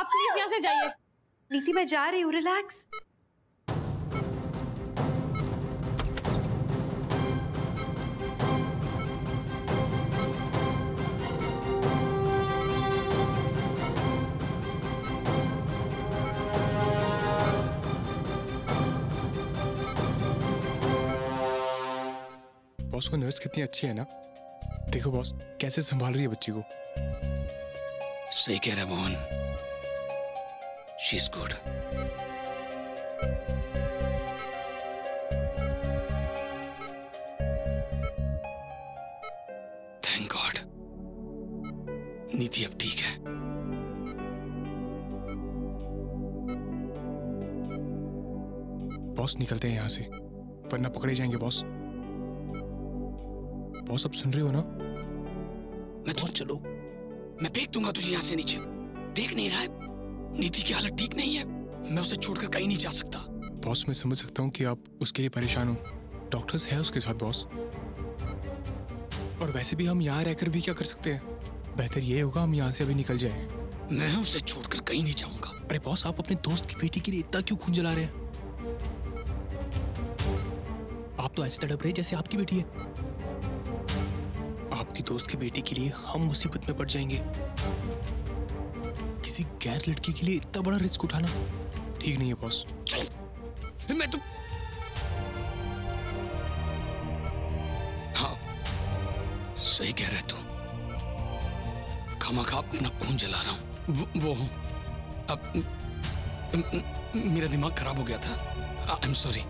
आप प्लीज यहाँ से जाइए। नीति मैं जा रही हूँ, रिलैक्स। बॉस को नर्स कितनी अच्छी है ना। देखो बॉस कैसे संभाल रही है बच्ची को। सही कह रहा Mohan, she is good. Thank God नीति अब ठीक है। बॉस निकलते हैं यहाँ से वरना पकड़े जाएंगे बॉस। बॉस अब सुन रहे हो ना? मैं तो चलो, मैं फेंक दूंगा तुझे यहाँ से नीचे। देख नहीं रहा है नीति की हालत ठीक नहीं है, मैं उसे छोड़कर कहीं नहीं जा सकता। बॉस मैं समझ सकता हूँ कि आप उसके लिए परेशान हो, डॉक्टर्स है उसके साथ बॉस। और वैसे भी हम यहाँ रहकर भी क्या कर सकते हैं, बेहतर ये होगा हम यहाँ से अभी निकल जाएं। मैं उसे छोड़कर कहीं नहीं जाऊंगा। अरे बॉस आप अपने दोस्त की बेटी के लिए इतना क्यों खून जला रहे हैं? आप तो ऐसे तड़प रहे जैसे आपकी बेटी है। आपकी दोस्त की बेटी के लिए हम मुसीबत में पड़ जाएंगे। किसी गैर लड़की के लिए इतना बड़ा रिस्क उठाना ठीक नहीं है बॉस। मैं तो हाँ सही कह रहे तू, खामखा अपना खून जला रहा हूं। वो अब मेरा दिमाग खराब हो गया था। I am sorry.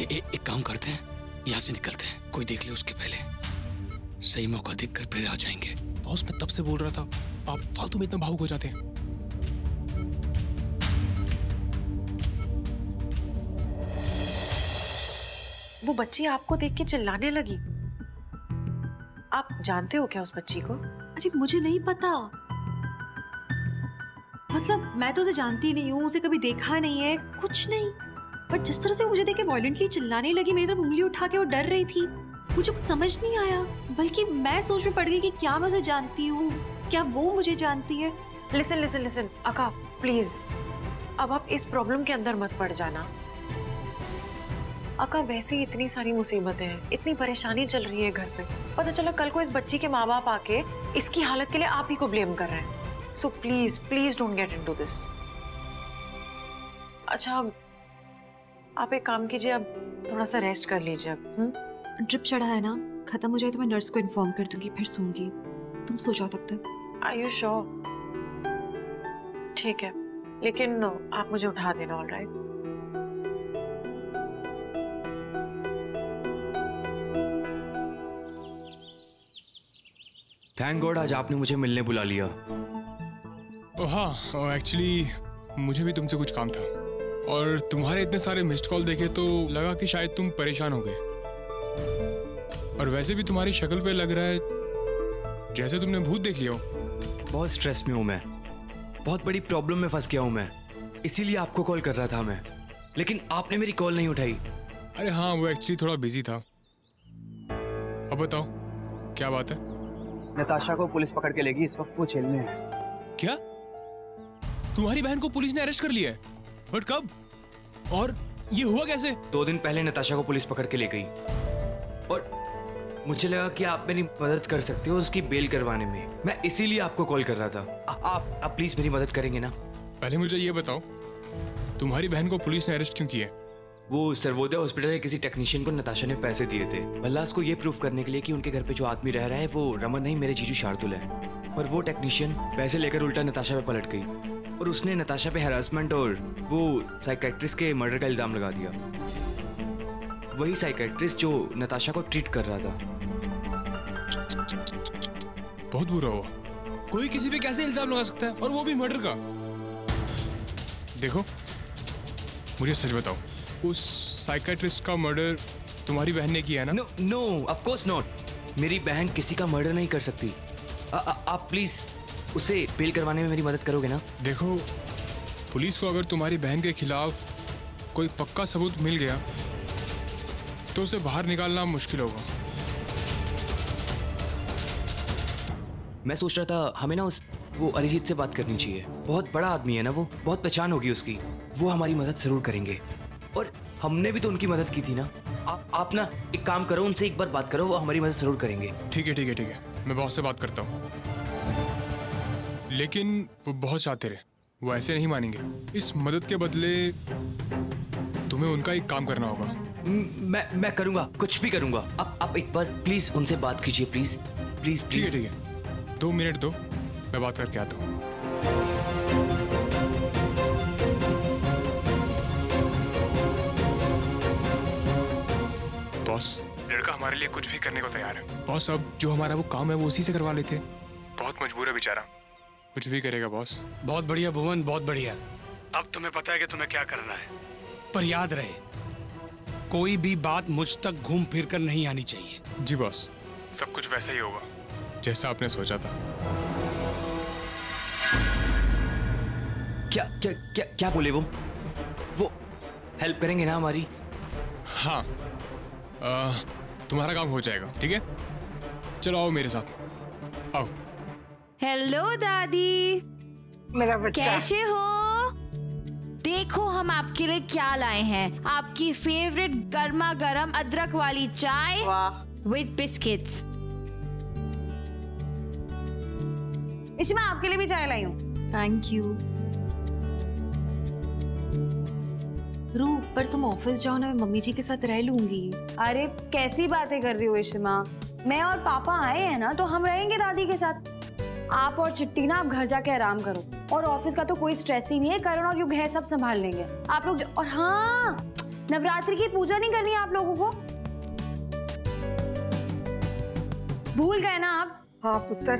एक काम करते हैं, यहाँ से निकलते हैं, कोई देख ले उसके पहले। सही मौका देखकर फिर आ जाएंगे। बॉस मैं तब से बोल रहा था, आप फालतू में इतना भावुक हो जाते हैं। वो बच्ची आपको देख के चिल्लाने लगी। आप जानते हो क्या उस बच्ची को? अरे मुझे नहीं पता, मतलब मैं तो उसे जानती नहीं हूँ, उसे कभी देखा नहीं है, कुछ नहीं। बट जिस तरह से वो मुझे देख के वायलेंटली चिल्लाने लगी, मेरी तरफ उंगली उठा के, वो डर रही थी, मुझे कुछ समझ नहीं आया। बल्कि मैं सोच में पड़ गई कि क्या मैं उसे जानती हूँ, क्या वो मुझे जानती है। Listen listen listen Aka please, अब आप इस प्रॉब्लम के अंदर मत पड़ जाना। अका वैसे ही इतनी सारी मुसीबतें हैं, इतनी परेशानी चल रही है घर पे। पता चला कल को इस बच्ची के माँ बाप आके इसकी हालत के लिए आप ही को ब्लेम कर रहे हैं। So please please don't get into this. अच्छा आप एक काम कीजिए, अब थोड़ा सा रेस्ट कर लीजिए अब। ड्रिप चढ़ा है ना, खत्म हो जाए तो मैं नर्स को इन्फॉर्म कर दूंगी, फिर सोऊंगी। तुम सो जाओ तब तक। Are you sure? ठीक है, लेकिन आप मुझे उठा देना। All right. थैंक गॉड आज आपने मुझे मिलने बुला लिया। हाँ एक्चुअली मुझे भी तुमसे कुछ काम था, और तुम्हारे इतने सारे मिस्ड कॉल देखे तो लगा कि शायद तुम परेशान हो गए। और वैसे भी तुम्हारी शक्ल पे लग रहा है जैसे तुमने भूत देख लिया हो। बहुत स्ट्रेस में हूँ मैं, बहुत बड़ी प्रॉब्लम में फंस गया हूँ मैं, इसीलिए आपको कॉल कर रहा था मैं, लेकिन आपने मेरी कॉल नहीं उठाई। अरे हाँ वो एक्चुअली थोड़ा बिजी था। अब बताओ क्या बात है? नताशा को पुलिस पकड़ के लेगी, इस वक्त वो जेल में है। क्या? तुम्हारी बहन को पुलिस ने अरेस्ट कर लिया है? बट कब और ये हुआ कैसे? 2 दिन पहले नताशा को पुलिस पकड़ के ले गई, और मुझे लगा कि आप मेरी मदद कर सकते हो उसकी बेल करवाने में, मैं इसीलिए आपको कॉल कर रहा था। आप प्लीज मेरी मदद करेंगे ना? पहले मुझे ये बताओ तुम्हारी बहन को पुलिस ने अरेस्ट क्यों किया? वो सर्वोदय हॉस्पिटल के किसी टेक्नीशियन को नताशा ने पैसे दिए थे बल्लास को ये प्रूफ करने के लिए कि उनके घर पे जो आदमी रह रहा है वो रमन नहीं मेरे जीजू शार्दुल है। पर वो टेक्नीशियन पैसे लेकर उल्टा नताशा पे पलट गई, और उसने नताशा पे हैरासमेंट और वो साइकेट्रिस्ट के मर्डर का इल्जाम लगा दिया। वही साइकेट्रिस्ट जो नताशा को ट्रीट कर रहा था। बहुत बुरा हुआ। कोई किसी पे कैसे इल्जाम लगा सकता है, और वो भी मर्डर का? देखो मुझे सच बताओ, उस साइकेट्रिस्ट का मर्डर तुम्हारी बहन ने किया ना? No no of course not. मेरी बहन किसी का मर्डर नहीं कर सकती। आप प्लीज उसे बेल करवाने में मेरी मदद करोगे ना? देखो पुलिस को अगर तुम्हारी बहन के खिलाफ कोई पक्का सबूत मिल गया तो उसे बाहर निकालना मुश्किल होगा। मैं सोच रहा था हमें ना वो अरिजीत से बात करनी चाहिए। बहुत बड़ा आदमी है ना वो, बहुत पहचान होगी उसकी, वो हमारी मदद जरूर करेंगे। और हमने भी तो उनकी मदद की थी ना। आप ना एक काम करो, उनसे एक बार बात करो, वो हमारी मदद जरूर करेंगे। ठीक है ठीक है ठीक है, मैं बॉस से बात करता हूँ। लेकिन वो बहुत शातिर है, वो ऐसे नहीं मानेंगे। इस मदद के बदले तुम्हें उनका एक काम करना होगा। मैं करूँगा, कुछ भी करूँगा। आप एक बार प्लीज उनसे बात कीजिए, प्लीज प्लीज ठीक है प्लीज। ठीक है, 2 मिनट दो, मैं बात करके आता हूँ। बॉस, लड़का हमारे लिए कुछ भी करने को तैयार है। बॉस, अब जो हमारा वो काम है वो उसी से करवा लेते। बहुत मजबूर है बेचारा, कुछ भी करेगा बॉस। बहुत बढ़िया भुवन, बहुत बढ़िया। अब तुम्हें पता है कि तुम्हें क्या करना है, पर याद रहे कोई भी बात मुझ तक घूम फिर कर नहीं आनी चाहिए। जी बॉस, सब कुछ वैसा ही होगा जैसा आपने सोचा था। क्या क्या क्या क्या बोले वो हेल्प करेंगे ना हमारी? हाँ, तुम्हारा काम हो जाएगा, ठीक है? चलो आओ मेरे साथ, आओ। हेलो दादी, मेरा बच्चा कैसे हो? देखो हम आपके लिए क्या लाए हैं, आपकी फेवरेट गर्मा गर्म अदरक वाली चाय विद बिस्किट्स। इशिमा, आपके लिए भी चाय लाई हूँ। Thank you. रू, पर तुम ऑफिस जाओ ना, मैं मम्मी जी के साथ रह लूंगी। अरे कैसी बातें कर रही हो इशिमा, मैं और पापा आए हैं ना तो हम रहेंगे दादी के साथ। आप और चिट्टी ना आप घर जाके आराम करो, और ऑफिस का तो कोई स्ट्रेस ही नहीं है, करण और युग है, सब संभाल लेंगे आप लोग। और हाँ, नवरात्रि की पूजा नहीं करनी है आप लोगों को, भूल गए ना आप? हाँ पुत्र,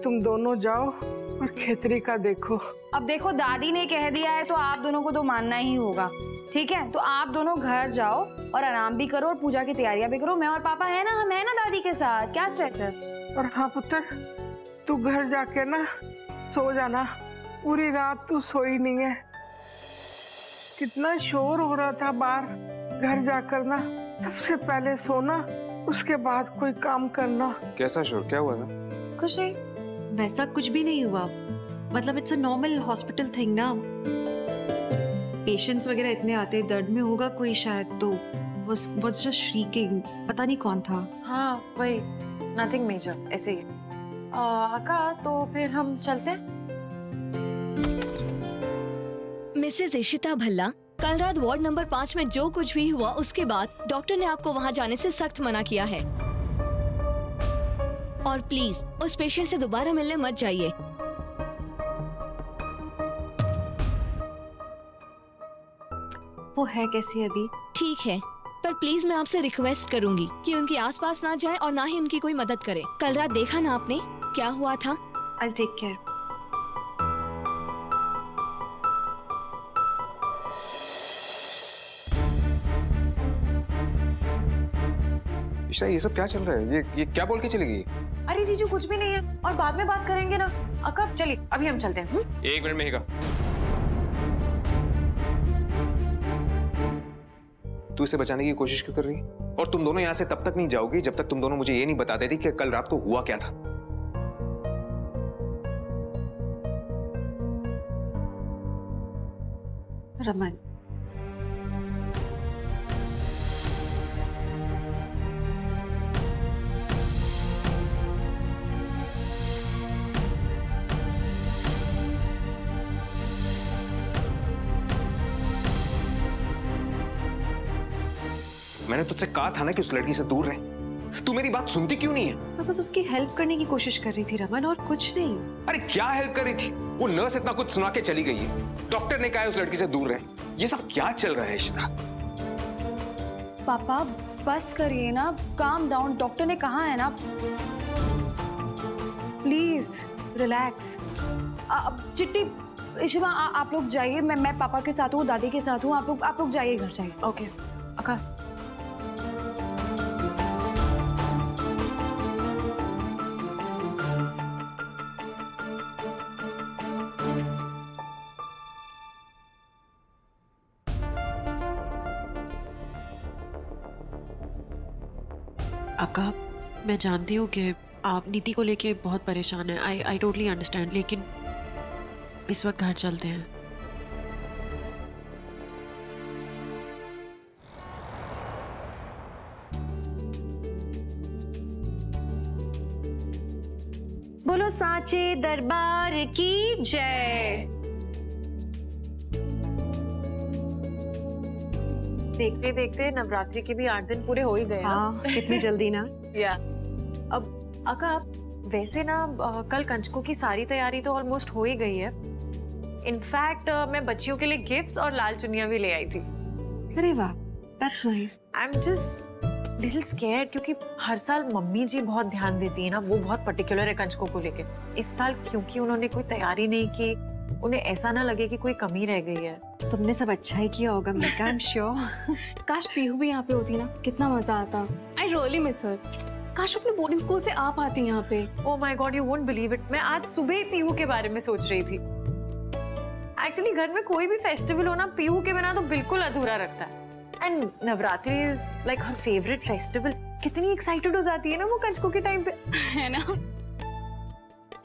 तुम दोनों जाओ और खेतरी का देखो। अब देखो दादी ने कह दिया है तो आप दोनों को तो मानना ही होगा, ठीक है? तो आप दोनों घर जाओ और आराम भी करो और पूजा की तैयारियां भी करो। मैं और पापा है ना, हम है ना दादी के साथ, क्या स्ट्रेस है? और हाँ पुत्र, तू घर जाके ना सो जाना, पूरी रात तू सोई नहीं है। कितना शोर हो रहा था बाहर, घर जाकर ना सबसे पहले सोना, उसके बाद कोई काम करना। कैसा शोर, क्या हुआ था? कुछ नहीं, वैसा कुछ भी नहीं हुआ, मतलब it's a normal hospital thing ना। पेशेंट्स वगैरह इतने आते हैं, दर्द में होगा कोई शायद, तो was just shrieking, पता नहीं कौन था। हाँ वही, नथिंग मेजर, ऐसे ही। आका, तो फिर हम चलते हैं। मिसेस इशिता भल्ला, कल रात वार्ड नंबर 5 में जो कुछ भी हुआ उसके बाद डॉक्टर ने आपको वहां जाने से सख्त मना किया है, और प्लीज उस पेशेंट से दोबारा मिलने मत जाइए। वो है कैसी अभी? ठीक है, पर प्लीज मैं आपसे रिक्वेस्ट करूंगी कि उनके आसपास ना जाए और ना ही उनकी कोई मदद करे। कल रात देखा ना आपने क्या हुआ था। I'll take care. ईशा, ये सब क्या चल रहा है? ये क्या बोल के चली गई? अरे जीजू, कुछ भी नहीं है, और बाद में बात करेंगे ना। आका चलिए, अभी हम चलते हैं। 1 मिनट में ही तू इसे बचाने की कोशिश क्यों कर रही है? और तुम दोनों यहाँ से तब तक नहीं जाओगी जब तक तुम दोनों मुझे ये नहीं बता देती कि कल रात को हुआ क्या था। रमन, मैंने तुझसे कहा था ना कि उस लड़की से दूर रहे। तू मेरी बात सुनती क्यों नहीं है? मैं बस उसकी हेल्प करने की कोशिश कर रही थी रमन, और कुछ नहीं। अरे क्या हेल्प कर रही थी? वो नर्स इतना कुछ सुना के चली गई है, डॉक्टर ने कहा है उस लड़की से दूर रहे। ये सब क्या चल रहा है इशिता? पापा बस करिए ना, काम डाउन, डॉक्टर ने कहा है ना, प्लीज रिलैक्स। चिट्टी, इशिमा, आप लोग जाइए, मैं पापा के साथ हूँ, दादी के साथ हूँ, आप लोग जाइए, घर जाइए। ओके आका। आका, मैं जानती हूँ कि आप नीति को लेके बहुत परेशान है। आई टोटली अंडरस्टैंड, लेकिन इस वक्त घर चलते हैं। बोलो सांचे दरबार की जय। देखते देखते नवरात्रि के भी 8 दिन पूरे हो ही गए। हाँ, कितनी जल्दी ना। या अब अका, वैसे ना कल कंचकों की सारी तैयारी तो ऑलमोस्ट हो ही गई है। इनफैक्ट मैं बच्चियों के लिए गिफ्ट्स और लाल चुन्नियां भी ले आई थी। अरे वाह, that's nice. I am just little scared, क्योंकि हर साल मम्मी जी बहुत ध्यान देती है ना, वो बहुत पर्टिकुलर है कंचकों को लेके। इस साल क्योंकि उन्होंने कोई तैयारी नहीं की, उन्हें ऐसा ना लगे कि कोई कमी रह गई है। तुमने सब अच्छा ही किया होगा मेघा, आई एम श्योर। काश पीहू भी यहाँ पे होती ना, कितना मजा आता। I really miss her. काश अपने बोर्डिंग स्कूल से आ पाती यहाँ पे। Oh my God, you won't believe it, मैं आज सुबह ही पीहू के बारे में सोच रही थी। एक्चुअली घर में कोई भी फेस्टिवल हो ना, पीहू के बिना तो बिल्कुल अधूरा लगता है। And Navratri is like her favourite festival. कितनी एक्साइटेड हो जाती है ना वो कंचकों के टाइम पे, है ना।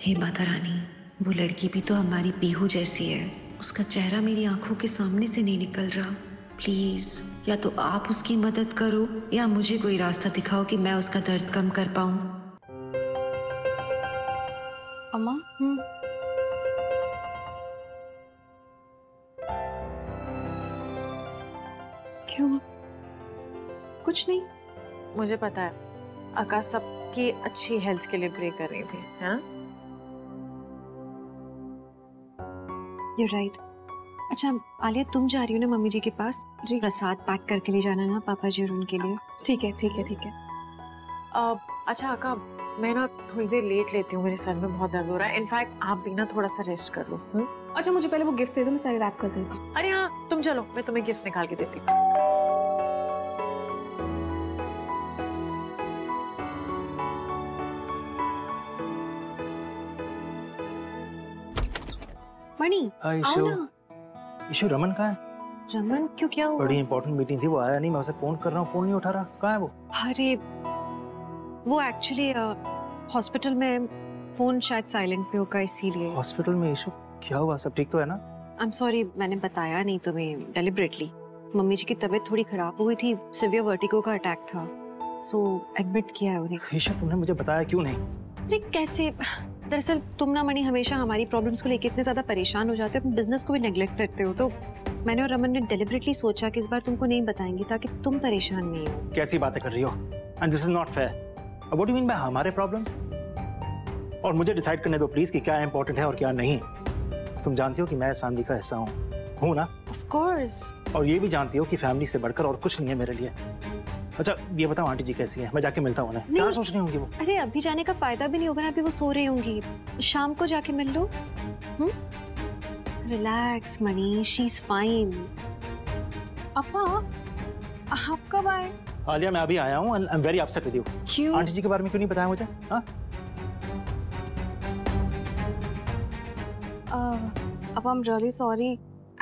हे माता रानी, वो लड़की भी तो हमारी पीहू जैसी है। उसका चेहरा मेरी आंखों के सामने से नहीं निकल रहा। प्लीज, या तो आप उसकी मदद करो या मुझे कोई रास्ता दिखाओ कि मैं उसका दर्द कम कर पाऊं। अम्मा, क्यों? कुछ नहीं, मुझे पता है आकाश सबकी अच्छी हेल्थ के लिए प्रे कर रही थी, है ना? You're right. अच्छा आलिया, तुम जा रही हो ना मम्मी जी के पास? जी। प्रसाद पैक करके ले जाना ना पापा जी और उनके लिए। ठीक है ठीक है ठीक है। अच्छा आका, मैं ना थोड़ी देर लेट लेती हूँ, मेरे सर में बहुत दर्द हो रहा है। इनफैक्ट आप भी ना थोड़ा सा रेस्ट कर लो। अच्छा मुझे पहले वो गिफ्ट दे दो, मैं सारी रैप कर देती हूँ। अरे हाँ, तुम चलो, मैं तुम्हें गिफ्ट निकाल के देती हूँ। मणि, आओ ना। ईशु, रमन कहाँ है? रमन क्यों, क्या हुआ? बड़ी इंपॉर्टेंट मीटिंग थी, वो आया नहीं। मैं उसे फोन कर रहा हूँ, फोन नहीं उठा रहा। कहाँ है वो? अरे वो एक्चुअली हॉस्पिटल में, फोन शायद साइलेंट पे होगा इसीलिए। हॉस्पिटल में? ईशु क्या हुआ, सब ठीक तो है ना? आई एम सॉरी, मैंने बताया नहीं तुम्हें डेलिबरेटली। मम्मी जी की तबीयत थोड़ी खराब हुई थी, सिवियर वर्टिगो का अटैक था, सो एडमिट किया है उन्हें। ईशु, तुमने मुझे बताया क्यों नहीं? अरे कैसे, दरअसल तुम ना मणि हमेशा हमारी प्रॉब्लम्स को लेकर इतने ज्यादा परेशान हो जाते हो, अपने बिजनेस को भी नेग्लेक्ट करते हो, तो मैंने और रमन ने डेलिबरेटली सोचा कि इस बार तुमको नहीं बताएंगे ताकि तुम परेशान नहीं हो। कैसी बातें कर रही हो? And this is not fair. What do you mean by हमारे प्रॉब्लम्स? और मुझे डिसाइड करने दो प्लीज कि क्या इंपॉर्टेंट है और क्या नहीं। तुम जानती हो कि मैं इस फैमिली का हिस्सा हूँ ना? Of course. और ये भी जानती हो कि फैमिली से बढ़कर और कुछ नहीं है मेरे लिए। अच्छा ये बताओ, आंटी जी कैसी है? मैं जाके मिलता हूँ उन्हें। क्या सोच रही होंगी वो? अरे अभी जाने का फायदा भी नहीं होगा ना, अभी वो सो रही होंगी, शाम को जाके मिल लो। Relax Mani, she is fine. अपा, आप कब आए? आलिया, मैं अभी आया हूँ and I am very upset with you. क्यों? आंटी जी के बारे में क्यों नहीं बताया मुझे? हाँ? अब I am really sorry.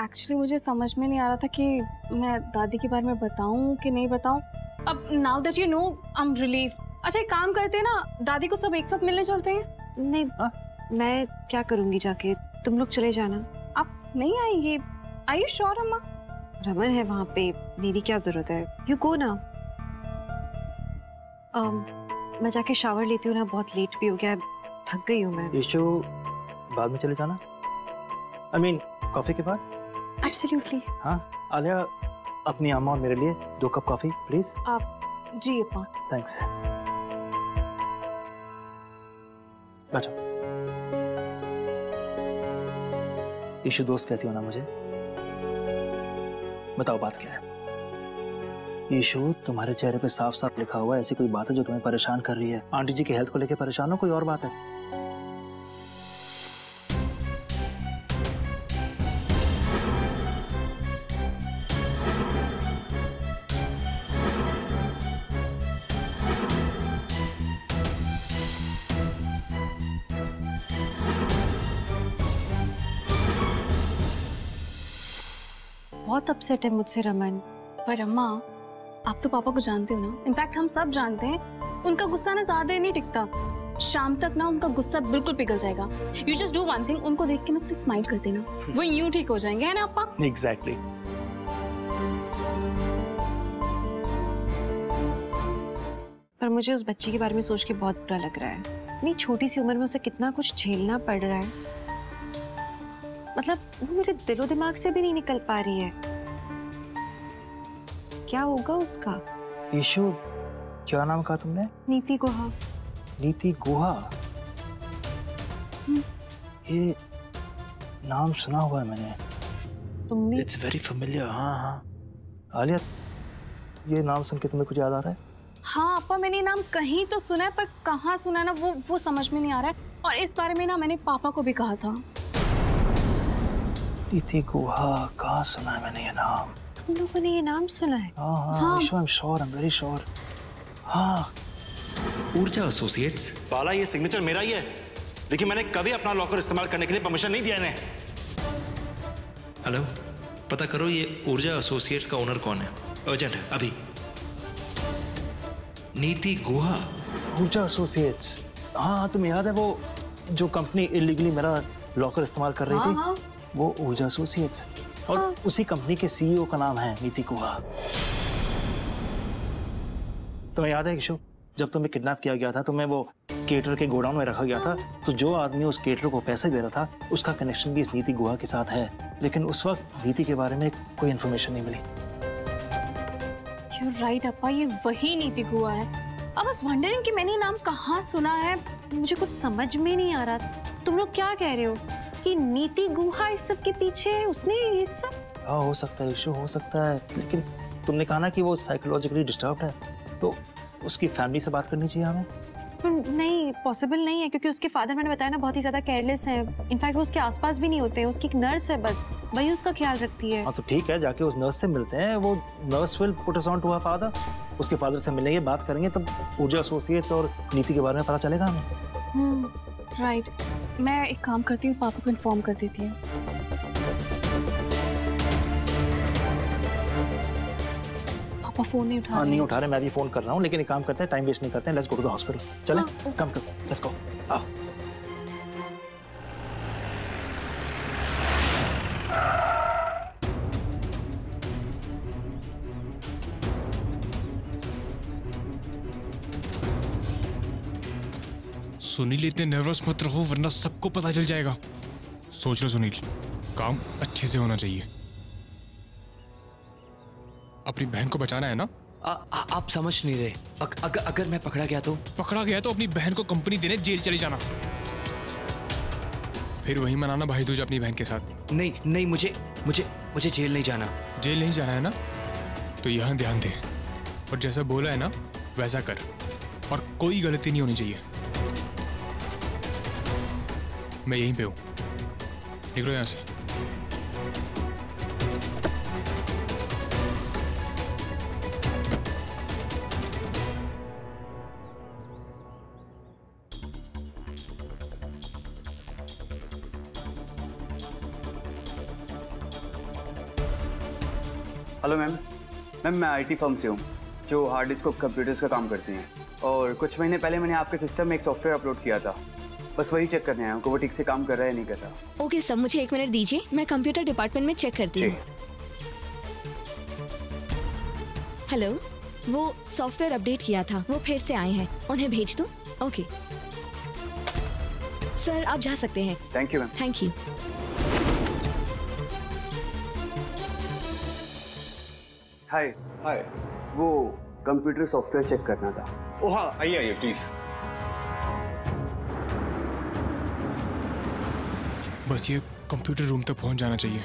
Actually मुझे समझ में नहीं आ रहा था कि मैं दादी के बारे में बताऊं कि नहीं बताऊं। अब now that you know, I am relieve. अच्छा एक काम करते हैं ना, दादी को सब एक साथ मिलने चलते हैं। नहीं, मैं क्या करूंगी जाके, तुम लोग चले जाना। आप नहीं आएंगे? आर यू श्योर अम्मा? रमन है वहाँ पे, मेरी क्या जरूरत है, यू गो ना। मैं जाके शावर लेती हूँ ना, बहुत लेट भी हो गया, थक गई हूँ मैं। ईशु, बाद में चले जाना। आई मीन कॉफी के बाद। एब्सोल्युटली। हाँ आलिया, अपनी अम्मा और मेरे लिए 2 कप कॉफी प्लीज। आप जी अपा। थैंक्स। बैठो। ईशु दोस्त कहती हो ना मुझे? बताओ बात क्या है? ईशु, तुम्हारे चेहरे पे साफ साफ लिखा हुआ है ऐसी कोई बात है जो तुम्हें परेशान कर रही है? आंटी जी की हेल्थ को लेकर परेशान हो, कोई और बात है? बहुत अपसेट है मुझसे रमन। पर अम्मा, आप तो पापा को जानते हो ना, इनफैक्ट हम सब जानते हैं, उनका गुस्सा ना ज्यादा नहीं टिकता। शाम तक ना उनका गुस्सा बिल्कुल पिघल जाएगा। You just do one thing, उनको देख के ना थोड़ी स्माइल कर देना, वो यूं ठीक हो जाएंगे, है ना पापा? एग्जैक्टली। पर मुझे उस बच्ची के बारे में सोच के बहुत बुरा लग रहा है। इतनी छोटी सी उम्र में उसे कितना कुछ झेलना पड़ रहा है। मतलब वो मेरे दिलो दिमाग से भी नहीं निकल पा रही है। क्या होगा उसका? ईशु, क्या नाम कहा तुमने? नीति गुहा। नीति गुहा? ये नाम सुना हुआ है मैंने। तुमने? It's very familiar. हाँ हाँ। आलिया, ये नाम सुन के तुम्हें कुछ याद आ रहा है? हाँ पापा, मैंने नाम कहीं तो सुना है, पर कहाँ सुना है ना वो समझ में नहीं आ रहा है। और इस बारे में ना मैंने पापा को भी कहा था। नीति गुहा, कहाँ सुना है मैंने ये नाम? तुम लोगों ने ये नाम सुना है? हाँ, I'm sure, I'm very sure। हाँ, ऊर्जा एसोसिएट्स। बाला, ये सिग्नेचर मेरा ही है, लेकिन मैंने कभी अपना लॉकर इस्तेमाल करने के लिए परमिशन नहीं दिया इन्हें। हेलो, पता करो ये ऊर्जा एसोसिएट्स का ओनर कौन है। अर्जेंट है, अभी। नीति गुहा। ऊर्जा एसोसिएट्स, हाँ तुम्हें याद है वो जो कंपनी इलीगली मेरा लॉकर इस्तेमाल कर रही थी? हाँ। वो ऊर्जा एसोसिएट्स, और उसी कंपनी के सीईओ का नाम है नीति गुहा। तुम्हें याद है ईशु, जब तुम्हें किडनैप किया गया था, तुम्हें वो केटर के गोडाउन में रखा गया था, तो जो आदमी उस केटर को पैसे दे रहा था उसका कनेक्शन भी इस नीति गुहा के साथ है, लेकिन उस वक्त नीति के बारे में कोई इन्फॉर्मेशन नहीं मिली। You're right अप्पा, ये वही नीति गुहा है। अब बस वंडरिंग कि मैंने नाम कहाँ सुना है। मुझे कुछ समझ में नहीं आ रहा। तुम लोग क्या कह रहे हो कि नीति गुहा इस सब के पीछे है? उसने ये सब? हाँ, हो सकता है ईशु, हो सकता है, लेकिन तुमने कहा ना कि वो साइकोलॉजिकली डिस्टर्ब्ड है, तो उसकी फैमिली से बात करनी चाहिए हमें। नहीं, पॉसिबल नहीं है, क्योंकि उसके फादर, मैंने बताया ना, बहुत ही ज्यादा केयरलेस है। इनफैक्ट वो उसके आसपास भी नहीं होते हैं। उसकी एक नर्स है, बस वही उसका ख्याल रखती है। हाँ तो ठीक है, जाके उस नर्स से मिलते हैं। वो nurse will put us on to her father. उसके फादर से मिलेंगे, बात करेंगे, तब ऊर्जा एसोसिएट्स और नीति के बारे में पता चलेगा हमें। राइट, मैं एक काम करती हूँ, पापा को इन्फॉर्म कर देती हूँ। पापा फोन नहीं उठा रहे। हाँ, नहीं उठा रहे, मैं भी फोन कर रहा हूँ, लेकिन एक काम करते हैं, टाइम वेस्ट नहीं करते हैं, let's go to the hospital. चलें? कम करो, लेट्स गो। आओ। सुनील, इतने नर्वस मत रहो, वरना सबको पता चल जाएगा। सोच लो सुनील, काम अच्छे से होना चाहिए। अपनी बहन को बचाना है ना? आप समझ नहीं रहे। अगर मैं पकड़ा गया तो? पकड़ा गया तो अपनी बहन को कंपनी देने जेल चले जाना, फिर वही मनाना भाई दूज अपनी बहन के साथ। नहीं, मुझे जेल नहीं जाना। जेल नहीं जाना है ना? तो यहाँ ध्यान दे, और जैसा बोला है ना वैसा कर, और कोई गलती नहीं होनी चाहिए। मैं यहीं पे हूँ, निकलो यहाँ से। हेलो मैम, मैं आईटी फर्म से हूँ जो हार्ड डिस्क और कंप्यूटर्स का काम करती हैं, और कुछ महीने पहले मैंने आपके सिस्टम में एक सॉफ्टवेयर अपलोड किया था, बस वही चेक करने आया हूँ कि वो ठीक से काम कर रहा है नहीं कर रहा। ओके सर, मुझे 1 मिनट दीजिए, मैं कंप्यूटर डिपार्टमेंट में चेक करती हूँ। हेलो, वो सॉफ्टवेयर अपडेट किया था, वो फिर से आए हैं, उन्हें भेज दूँ? ओके सर, आप जा सकते हैं। Thank you ma'am. Thank you. Hi hi, वो कंप्यूटर सॉफ्टवेयर चेक करना था। ओह हाँ, आइए प्लीज। बस ये कंप्यूटर रूम तक पहुंच जाना चाहिए।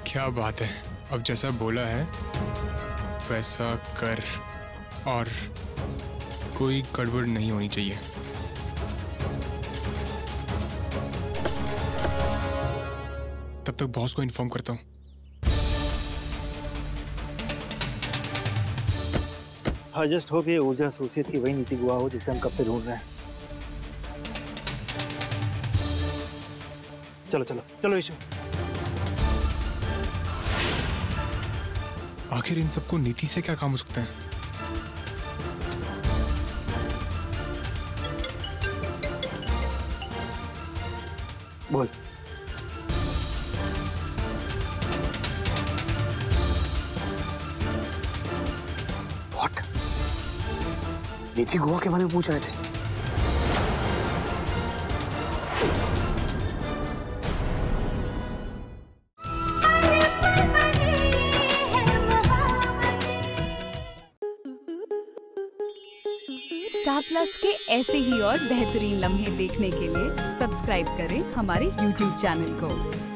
क्या बात है, अब जैसा बोला है वैसा कर, और कोई गड़बड़ नहीं होनी चाहिए। तब तक बॉस को इन्फॉर्म करता हूँ। हाँ, जस्ट होप ये ऊर्जा एसोसिएट की वही नीति गुहा हो जिसे हम कब से ढूंढ रहे हैं। चलो चलो चलो ईशु। आखिर इन सबको नीति से क्या काम हो सकता है? बोल। What? नीति गोवा के बारे में पूछ रहे थे। स्टार प्लस के ऐसे ही और बेहतरीन लम्हे देखने के लिए सब्सक्राइब करें हमारे YouTube चैनल को।